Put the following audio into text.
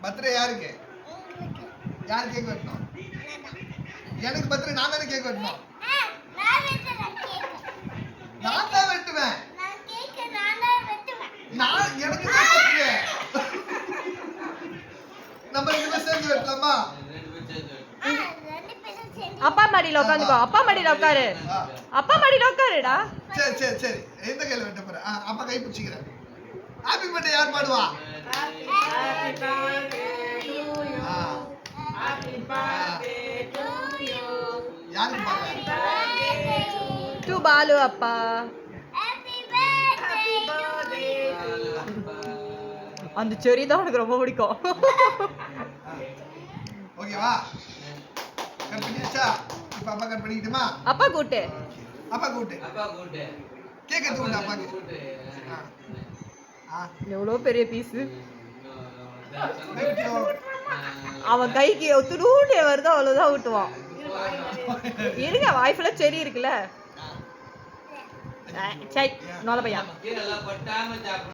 Birthday யாருக்கு? யார் cake வெட்டணும்? எனக்கு பர்த்டே நான் தானே கேக் வெட்டணும். நான் தான் வெட்டுவேன். நான் எனக்கு தான் பர்த்டே. நம்ம ரெண்டு பேரும் சேர்ந்து வெட்டலாமா? அப்பா மடியில உட்காந்துக்கோ. அப்பா மடியில உட்காரு. அப்பா மடியில உட்காருடா. சரி சரி சரி. எந்த கையில வெட்ட போற? அப்பா கை பிடிச்சிக்கிறேன். ஹாப்பி பர்த்டே யார் பாடுவா? Happy birthday to you. Happy birthday to you. யாருக்கு பாடுவா? டு பாலு அப்பா. Happy birthday to you. அந்த செரி தான் எனக்கு ரொம்ப பிடிக்கும். ஓகேவா? கட் பண்ணியாச்சா? இப்ப அப்பா கட் பண்ணிக்கிட்டுமா? அப்பா கூட்டு. அப்பா கூட்டு. கேக் எடுத்து கொண்டு அப்பாக்கு. எவ்வளோ பெரிய பீஸு. Thank you. அவன் கைக்கு துருண்டே வருதோ அவ்வளோதான் ஊட்டுவான். இருங்க வாய்ஃபுல செரி இருக்குல்ல. சை நோல பையா.